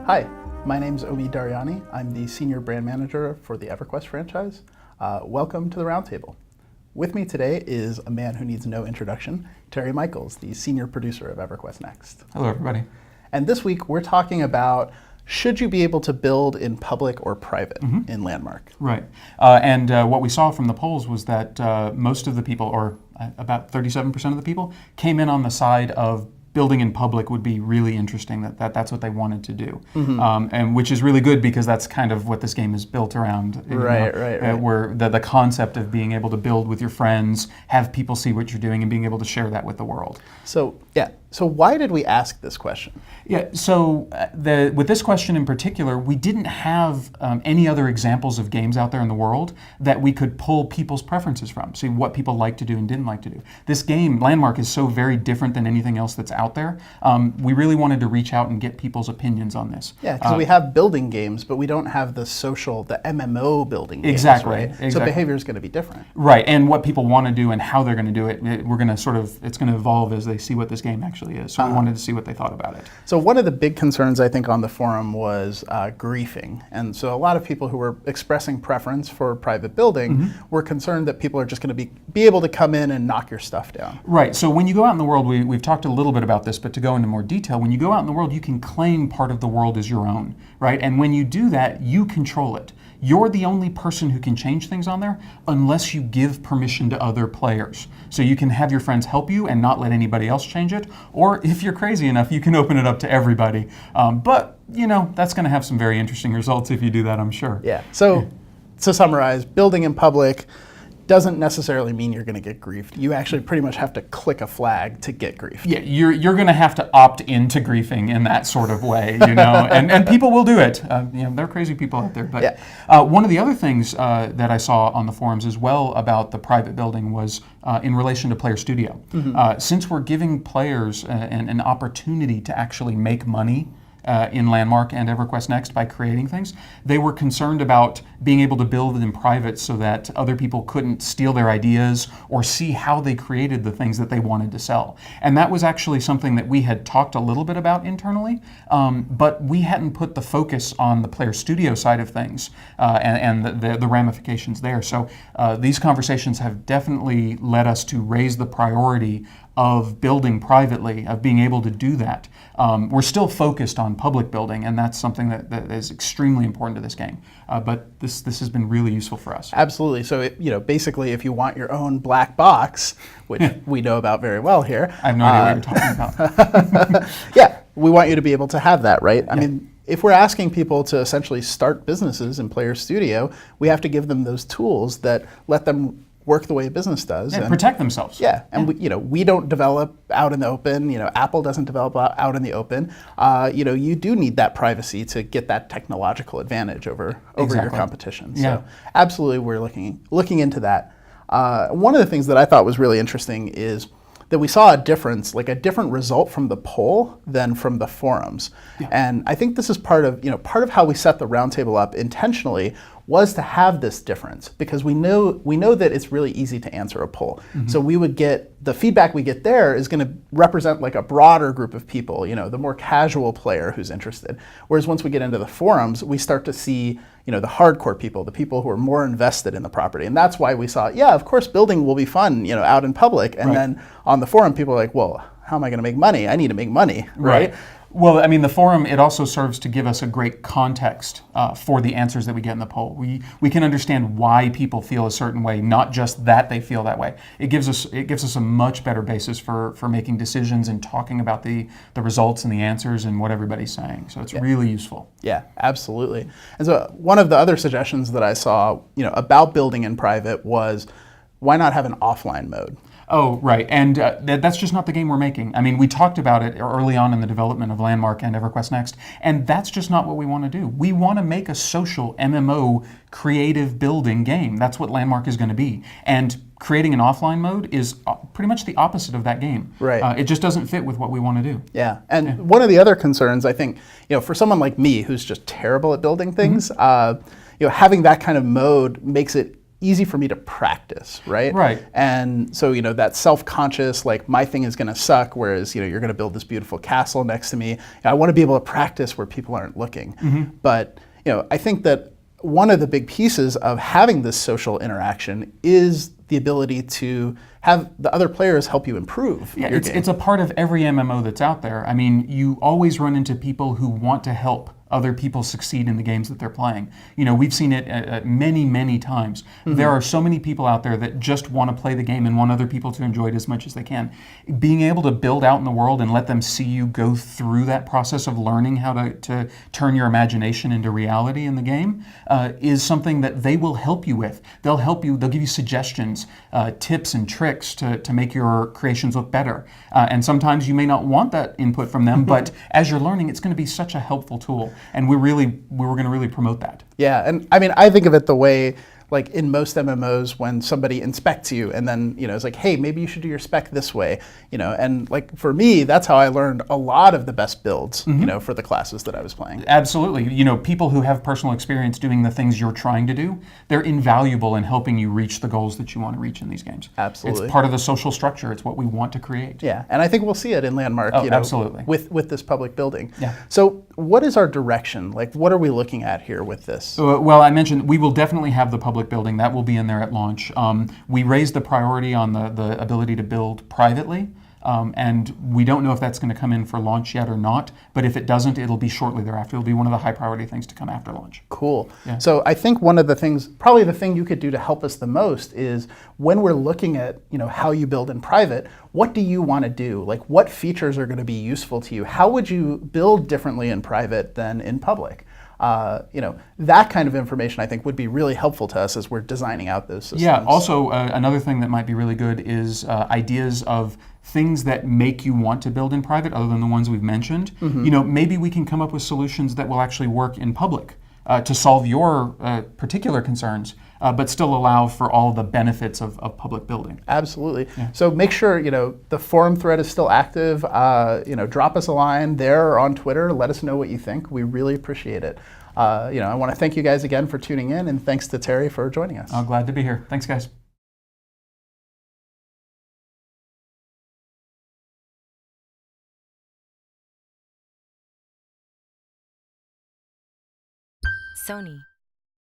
Hi, my name's Omi Daryani. I'm the Senior Brand Manager for the EverQuest franchise. Welcome to the Roundtable. With me today is a man who needs no introduction, Terry Michaels, the Senior Producer of EverQuest Next. Hello, everybody. And this week we're talking about should you be able to build in public or private in Landmark? Right. And what we saw from the polls was that most of the people, or about 37% of the people, came in on the side of building in public would be really interesting, that's what they wanted to do. And which is really good because that's kind of what this game is built around. Right. Where the concept of being able to build with your friends, have people see what you're doing, and being able to share that with the world. So why did we ask this question? Yeah, so with this question in particular, we didn't have any other examples of games out there in the world that we could pull people's preferences from, see what people like to do and didn't like to do. This game, Landmark, is so very different than anything else that's out there. We really wanted to reach out and get people's opinions on this. Yeah, because we have building games, but we don't have the social, the MMO building games. Exactly. So behavior is going to be different. Right, and what people want to do and how they're going to do it, we're going to it's going to evolve as they see what this game actually is. So we wanted to see what they thought about it. So one of the big concerns I think on the forum was griefing. And so a lot of people who were expressing preference for private building were concerned that people are just going to be able to come in and knock your stuff down. Right, so when you go out in the world, we've talked a little bit about this, but to go into more detail, when you go out in the world, you can claim part of the world as your own, right? And when you do that, you control it. You're the only person who can change things on there unless you give permission to other players. So you can have your friends help you and not let anybody else change it, or if you're crazy enough, you can open it up to everybody. But, you know, that's going to have some very interesting results if you do that, I'm sure. Yeah, so to summarize, building in public doesn't necessarily mean you're going to get griefed. You actually pretty much have to click a flag to get griefed. Yeah, you're going to have to opt into griefing in that sort of way, you know, and people will do it. You know, there are crazy people out there. But one of the other things that I saw on the forums as well about the private building was in relation to Player Studio. Since we're giving players an opportunity to actually make money in Landmark and EverQuest Next by creating things, they were concerned about being able to build in private so that other people couldn't steal their ideas or see how they created the things that they wanted to sell. And that was actually something that we had talked a little bit about internally, but we hadn't put the focus on the Player Studio side of things and the ramifications there. So these conversations have definitely led us to raise the priority of building privately, of being able to do that. We're still focused on public building, and that's something that is extremely important to this game. But this has been really useful for us. Absolutely. So, basically, if you want your own black box, which we know about very well here. I have no idea what you're talking about. Yeah, we want you to be able to have that, right? I mean, if we're asking people to essentially start businesses in Player Studio, we have to give them those tools that let them work the way a business does. And protect themselves. Yeah, and we don't develop out in the open. Apple doesn't develop out in the open. You do need that privacy to get that technological advantage over your competition. So absolutely, we're looking into that. One of the things that I thought was really interesting is that we saw a difference, like a different result from the poll than from the forums. And I think this is part of how we set the roundtable up intentionally was to have this difference, because we know that it's really easy to answer a poll. So we would get, the feedback we get there is going to represent like a broader group of people, the more casual player who's interested. Whereas once we get into the forums, we start to see the hardcore people, the people who are more invested in the property. And that's why we saw, of course building will be fun, out in public. And then on the forum, people are like, well, how am I going to make money? I need to make money, right? Well, I mean, the forum, it also serves to give us a great context for the answers that we get in the poll. We can understand why people feel a certain way, not just that they feel that way. It gives us a much better basis for making decisions and talking about the results and the answers and what everybody's saying. So it's really useful. Yeah, absolutely. And so one of the other suggestions that I saw, about building in private was, why not have an offline mode? Oh, right, and that's just not the game we're making. I mean, we talked about it early on in the development of Landmark and EverQuest Next, and that's just not what we want to do. We want to make a social MMO creative building game. That's what Landmark is going to be. And creating an offline mode is pretty much the opposite of that game. Right. It just doesn't fit with what we want to do. Yeah, and one of the other concerns, I think, for someone like me who's just terrible at building things, having that kind of mode makes it easy for me to practice, right? Right. And so, that self-conscious, like my thing is going to suck, whereas, you're going to build this beautiful castle next to me. I want to be able to practice where people aren't looking. But, I think that one of the big pieces of having this social interaction is the ability to have the other players help you improve your game. It's a part of every MMO that's out there. I mean, you always run into people who want to help other people succeed in the games that they're playing. We've seen it many, many times. There are so many people out there that just want to play the game and want other people to enjoy it as much as they can. Being able to build out in the world and let them see you go through that process of learning how to turn your imagination into reality in the game is something that they will help you with. They'll help you, they'll give you suggestions, tips and tricks to make your creations look better. And sometimes you may not want that input from them, but as you're learning, it's going to be such a helpful tool. And we were going to really promote that. Yeah, and I mean, I think of it the way, like in most MMOs, when somebody inspects you and then, it's like, hey, maybe you should do your spec this way, and like for me, that's how I learned a lot of the best builds, for the classes that I was playing. Absolutely. People who have personal experience doing the things you're trying to do, they're invaluable in helping you reach the goals that you want to reach in these games. Absolutely. It's part of the social structure. It's what we want to create. Yeah, and I think we'll see it in Landmark, absolutely. with this public building. Yeah. So what is our direction? Like, what are we looking at here with this? Well, I mentioned we will definitely have the public building. That will be in there at launch. We raised the priority on the ability to build privately. And we don't know if that's going to come in for launch yet or not, but if it doesn't, it'll be shortly thereafter. It'll be one of the high priority things to come after launch. Cool. Yeah. So I think one of the things, probably the thing you could do to help us the most is when we're looking at, how you build in private, what do you want to do? Like, what features are going to be useful to you? How would you build differently in private than in public? That kind of information I think would be really helpful to us as we're designing out those systems. Yeah, also another thing that might be really good is ideas of things that make you want to build in private other than the ones we've mentioned. Maybe we can come up with solutions that will actually work in public to solve your particular concerns, but still allow for all the benefits of public building. Absolutely. Yeah. So make sure, the forum thread is still active. Drop us a line there or on Twitter. Let us know what you think. We really appreciate it. I want to thank you guys again for tuning in, and thanks to Terry for joining us. I'm glad to be here. Thanks, guys. Sony.